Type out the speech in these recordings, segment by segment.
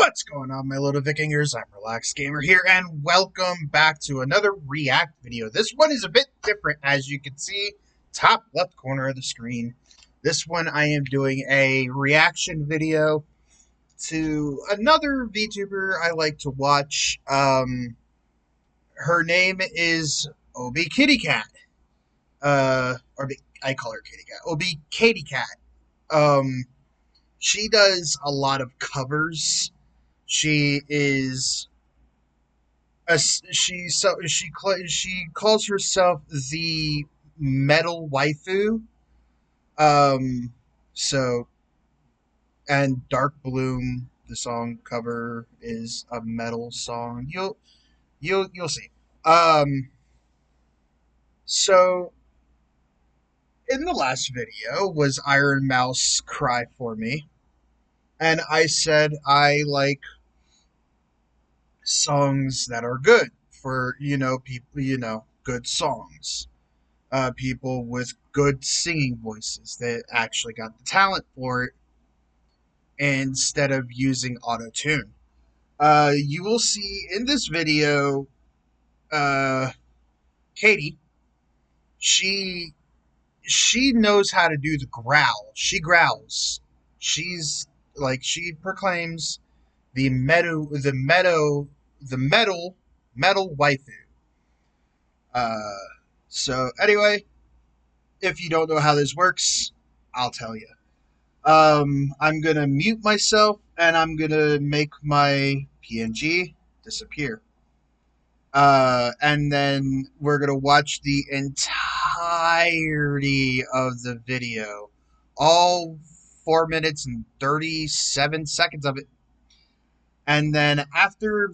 What's going on, my little Vikingers? I'm Relaxed Gamer here, and welcome back to another React video. This one is a bit different, as you can see, top left corner of the screen. This one I am doing a reaction video to another VTuber I like to watch. Her name is OBKATIEKAT. I call her Kitty Cat. OBKATIEKAT. She does a lot of covers. She is she calls herself the metal waifu. So and DarkBloom, the song cover is a metal song. You'll see. So in the last video was Iron Mouse Cry For Me. And I said I like songs that are good for, people, good songs. People with good singing voices that actually got the talent for it instead of using auto-tune. You will see in this video, Katie, she knows how to do the growl. She growls. She proclaims the metal waifu. So anyway, if you don't know how this works, I'll tell you. I'm gonna mute myself and I'm gonna make my PNG disappear. And then we're gonna watch the entirety of the video, all 4 minutes and 37 seconds of it. And then after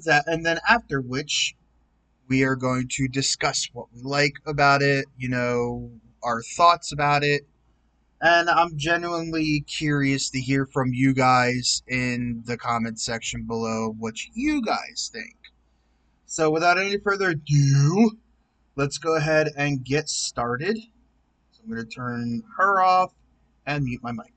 which we are going to discuss what we like about it, our thoughts about it. And I'm genuinely curious to hear from you guys in the comment section below what you guys think. So without any further ado, let's go ahead and get started. So I'm going to turn her off and mute my mic.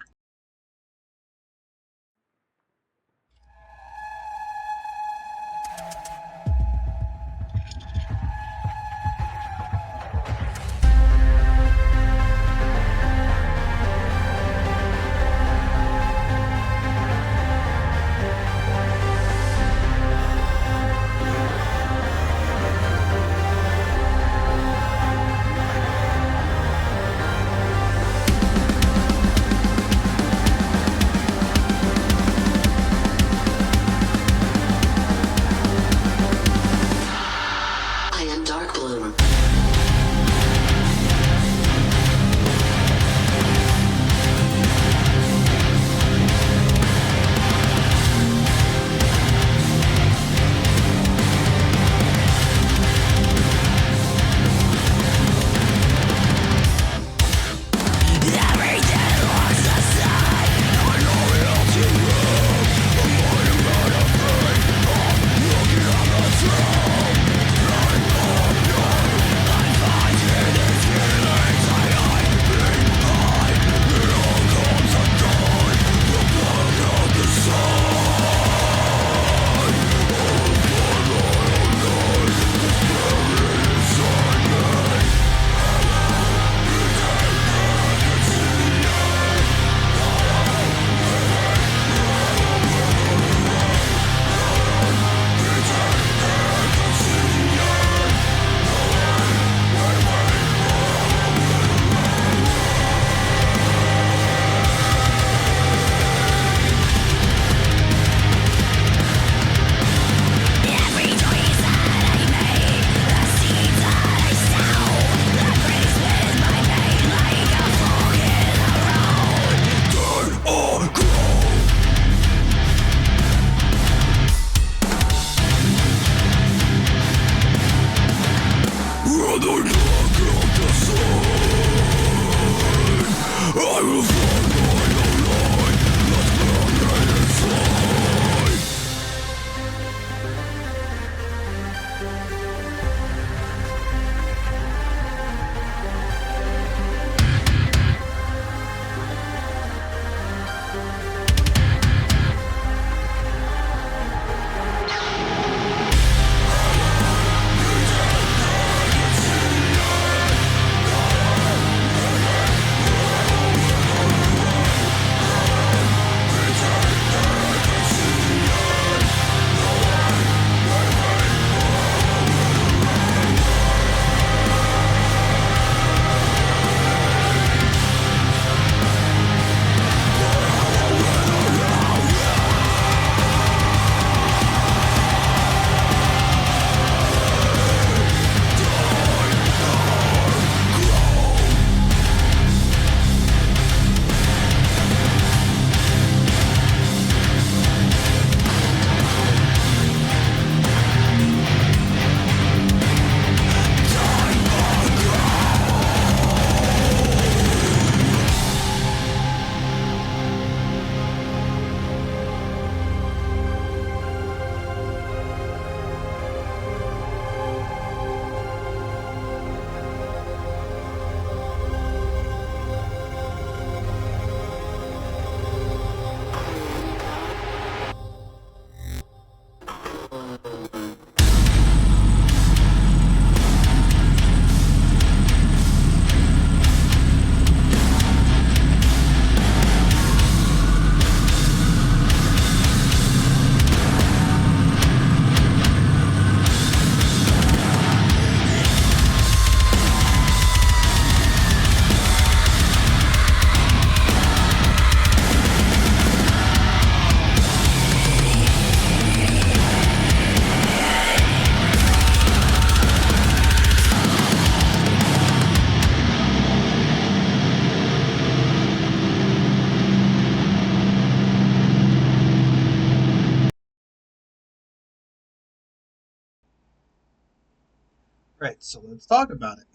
Right, so let's talk about it.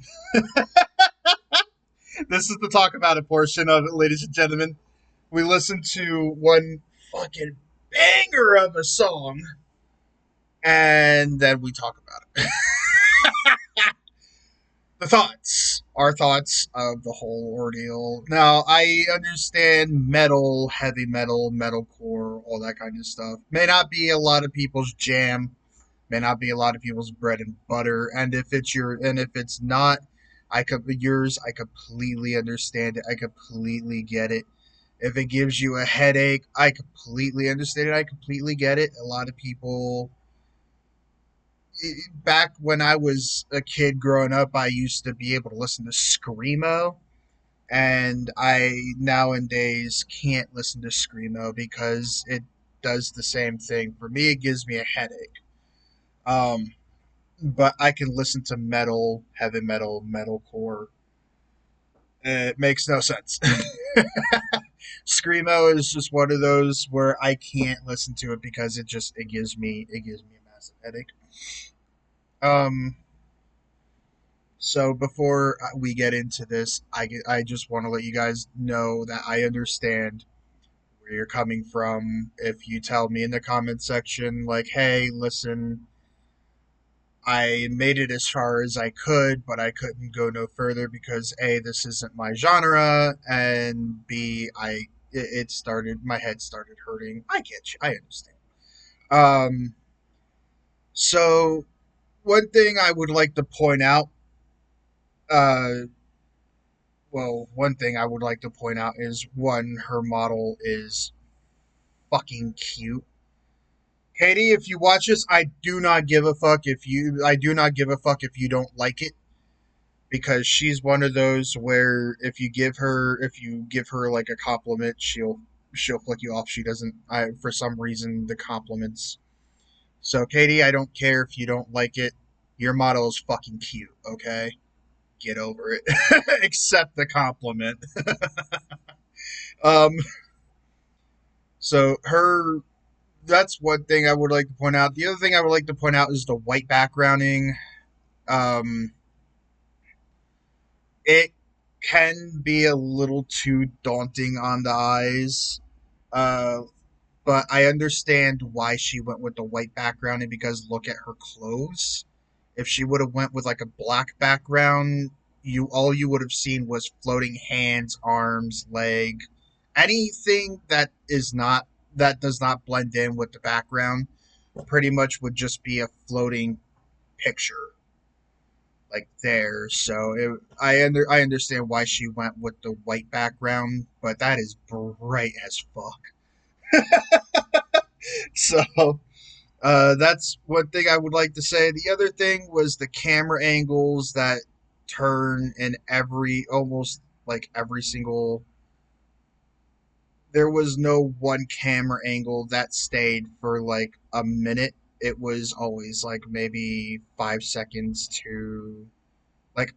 This is the talk about it portion of it, ladies and gentlemen. We listened to one fucking banger of a song, and then we talk about it. Our thoughts of the whole ordeal. Now, I understand metal, heavy metal, metalcore, all that kind of stuff. May not be a lot of people's jam, may not be a lot of people's bread and butter, and if it's not, I completely understand it. I completely get it. If it gives you a headache, I completely understand it. I completely get it. A lot of people, back when I was a kid growing up, I used to be able to listen to screamo, and I nowadays can't listen to screamo because it does the same thing. For me, it gives me a headache. Um, but I can listen to metal, heavy metal, metalcore. It makes no sense. Screamo is just one of those where I can't listen to it because it gives me a massive headache. Um, So before we get into this, I just want to let you guys know that I understand where you're coming from. If you tell me in the comment section, like, hey, listen, I made it as far as I could, but I couldn't go no further because A, this isn't my genre, and B, it started, my head started hurting. I get you, I understand. Um, so one thing I would like to point out, uh, one thing I would like to point out is one, her model is fucking cute. Katie, if you watch this, I do not give a fuck if you don't like it, because she's one of those where if you give her like a compliment, she'll flick you off. She doesn't I for some reason the compliments. So Katie, I don't care if you don't like it. Your model is fucking cute, okay? Get over it. Accept the compliment. um so her That's one thing I would like to point out. The other thing I would like to point out is the white backgrounding. Um, it can be a little too daunting on the eyes, uh, but I understand why she went with the white backgrounding, because look at her clothes. If she would have went with like a black background, you would have seen was floating hands, arms, leg, anything that does not blend in with the background pretty much would just be a floating picture like there. I understand why she went with the white background, but that is bright as fuck. So that's one thing I would like to say. The other thing was the camera angles that turn in almost like every single. There was no one camera angle that stayed for like a minute. It was always like maybe 5 seconds to, like,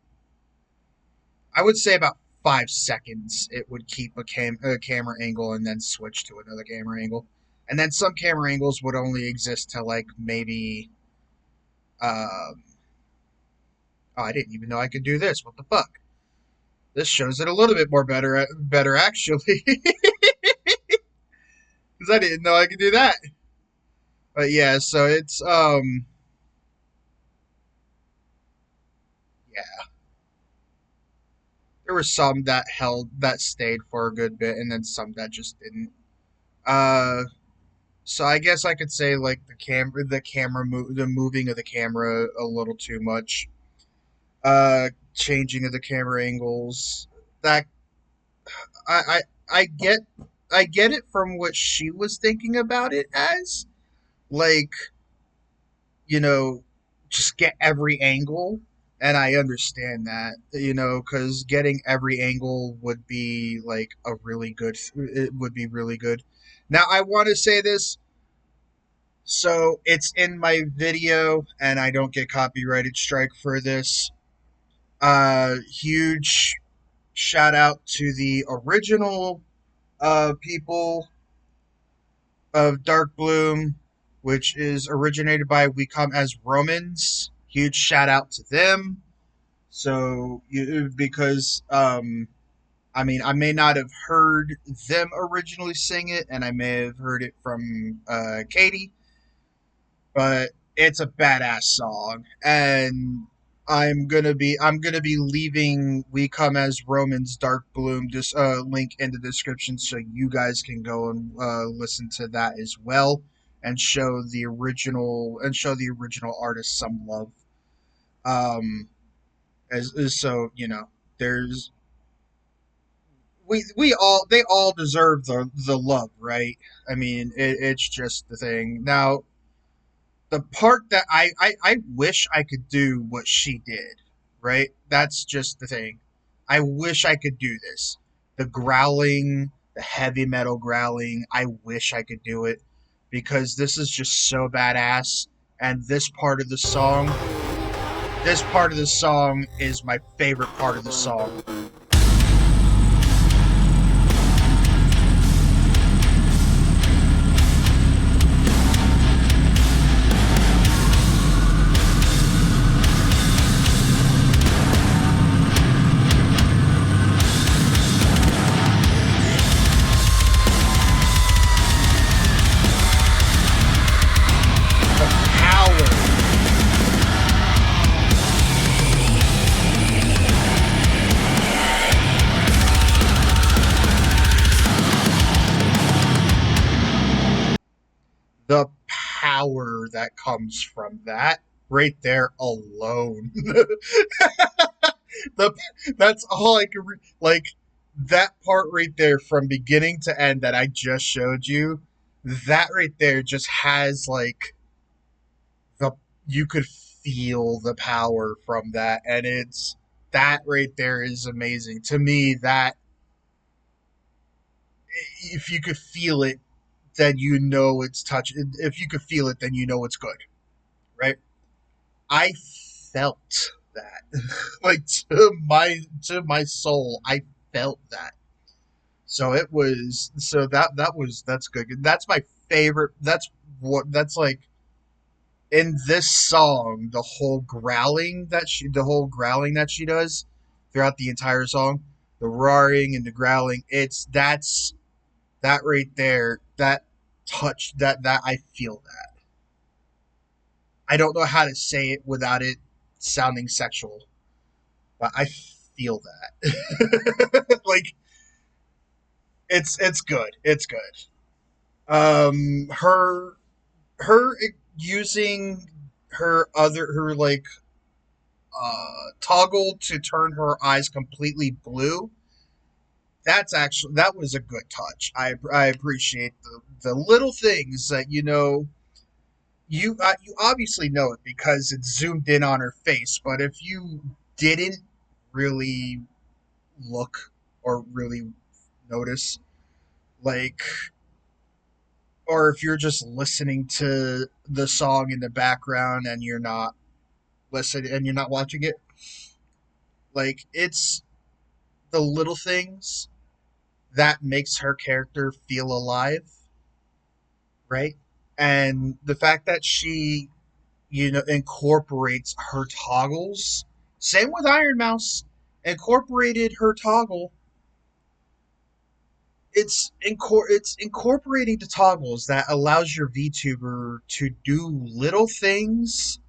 I would say about 5 seconds. It would keep a camera angle and then switch to another camera angle, and then some camera angles would only exist to like maybe. Um, oh, I didn't even know I could do this. What the fuck? This shows it a little bit more better actually, because I didn't know I could do that. But yeah, so yeah, there were some that stayed for a good bit, and then some that just didn't. Uh, so I guess I could say like the moving of the camera a little too much. Changing of the camera angles. That I I I get I get it from what she was thinking about it as, like, you know, just get every angle. And I understand that, because getting every angle would be like a really good, it would be really good. Now, I want to say this, so it's in my video, and I don't get copyrighted strike for this. Huge shout out to the original people of DarkBloom, which is originated by We Come as Romans. huge shout out to them. So, because I mean, I may not have heard them originally sing it, and I may have heard it from Katie, but it's a badass song, and I'm gonna be leaving "We Come as Romans" Dark Bloom just link in the description so you guys can go and listen to that as well, and show the original artist some love. Um, as so there's we all they all deserve the love, right? I mean, it's just the thing. Now, the part that I wish I could do what she did, right? That's just the thing. I wish I could do this. The growling, the heavy metal growling, I wish I could do it because this is just so badass. And this part of the song is my favorite part of the song. The power. The power that comes from that right there alone. the that's all I can like that part right there from beginning to end that I just showed you. That right there just has like the you could feel the power from that, and it's that right there is amazing to me. That if you could feel it, then you know it's touch. If you could feel it, then you know it's good, right? I felt that, like to my soul, I felt that. So it was so that's good. That's my favorite. That's like in this song, the whole growling that she does throughout the entire song, the roaring and the growling. That's that right there. That touch that I feel that. I don't know how to say it without it sounding sexual, but I feel that. Like it's good. It's good. Her using her like toggle to turn her eyes completely blue. That was a good touch. I appreciate the little things that you obviously know it because it's zoomed in on her face, but if you didn't really look or really notice, like, or if you're just listening to the song in the background and you're not listening and you're not watching it, like, it's the little things that makes her character feel alive, right? And the fact that she incorporates her toggles. Same with Iron Mouse. Incorporated her toggle. It's incorporating the toggles that allows your VTuber to do little things,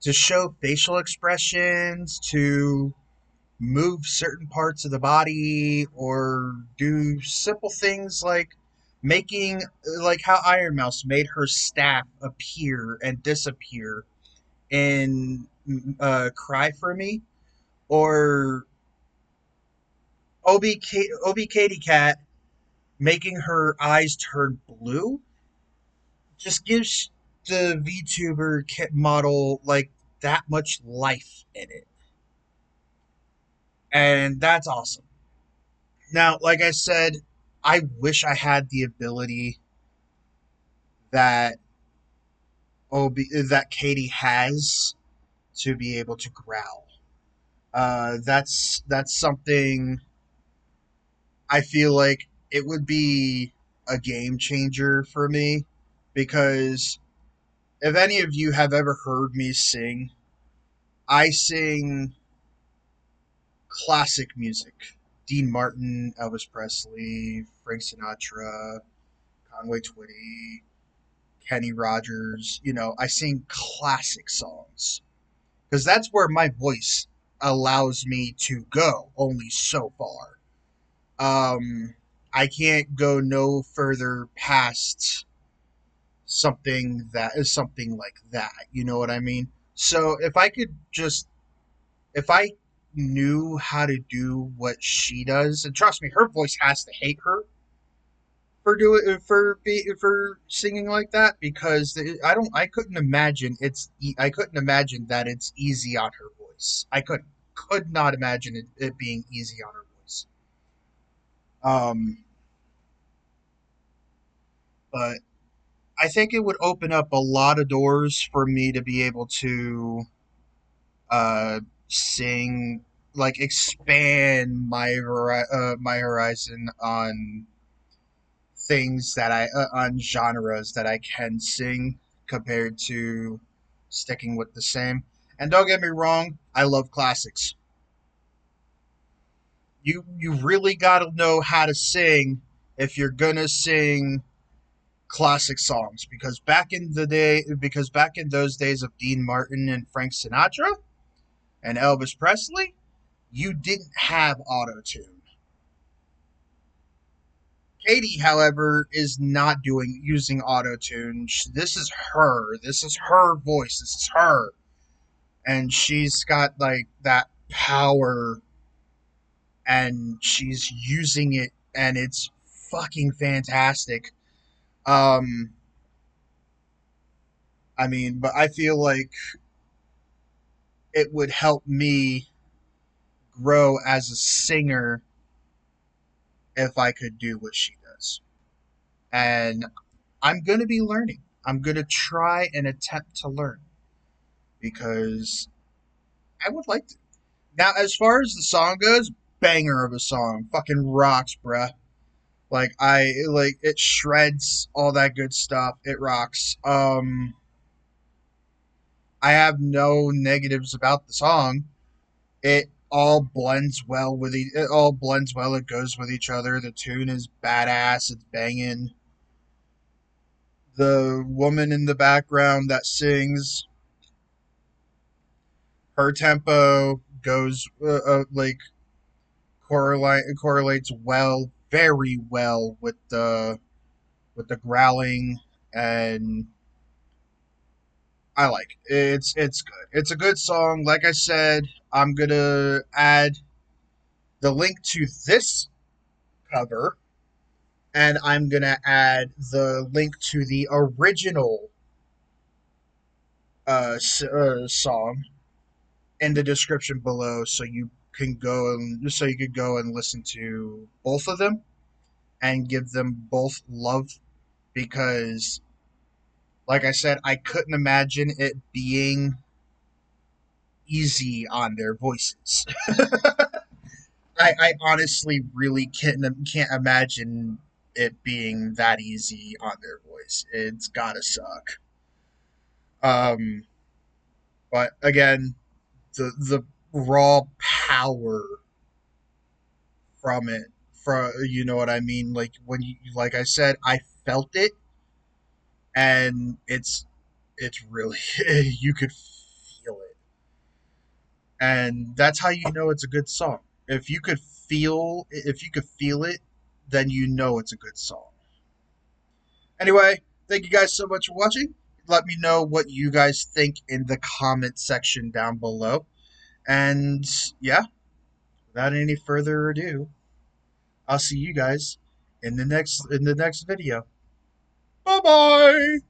to show facial expressions, to move certain parts of the body, or do simple things like making like how Iron Mouse made her staff appear and disappear in Cry for Me, or OBKATIEKAT making her eyes turn blue just gives the VTuber kit model like that much life in it. And that's awesome. Now, like I said, I wish I had the ability that that Katie has to be able to growl. That's something I feel like it would be a game changer for me because if any of you have ever heard me sing, I sing classic music. Dean Martin, Elvis Presley, Frank Sinatra, Conway Twitty, Kenny Rogers. I sing classic songs because that's where my voice allows me to go only so far. I can't go no further past something like that. You know what I mean? So if I knew how to do what she does, and trust me, her voice has to hate her for singing like that because I couldn't imagine that it's easy on her voice. I could not imagine it being easy on her voice. Um, but I think it would open up a lot of doors for me to be able to sing, like expand my horizon on things that on genres that I can sing compared to sticking with the same. And don't get me wrong, I love classics. You really got to know how to sing if you're gonna sing classic songs because back in those days of Dean Martin and Frank Sinatra and Elvis Presley, you didn't have auto tune. Katie, however, is not doing using auto tune. This is her. This is her voice. This is her, and she's got like that power, and she's using it, and it's fucking fantastic. Um, I mean, but I feel like it would help me grow as a singer if I could do what she does. And I'm going to be learning. I'm going to try and attempt to learn because I would like to. Now, as far as the song goes, banger of a song. Fucking rocks, bruh. Like it shreds all that good stuff. It rocks. I have no negatives about the song. It all blends well it all blends well. It goes with each other. The tune is badass. It's banging. The woman in the background that sings, her tempo goes like correlates well, very well with the growling, and I like it. It's good. It's a good song. Like I said, I'm gonna add the link to this cover, and I'm gonna add the link to the original song in the description below, so you could go and listen to both of them and give them both love because, like I said, I couldn't imagine it being easy on their voices. I honestly really can't imagine it being that easy on their voice. It's gotta suck. Um, but again, the raw power from it, from you know what I mean. Like when like I said, I felt it, and it's really you could feel it, and that's how you know it's a good song. If you could feel it, then you know it's a good song. Anyway, thank you guys so much for watching. Let me know what you guys think in the comment section down below. And yeah, without any further ado, I'll see you guys in the next video. Bye bye.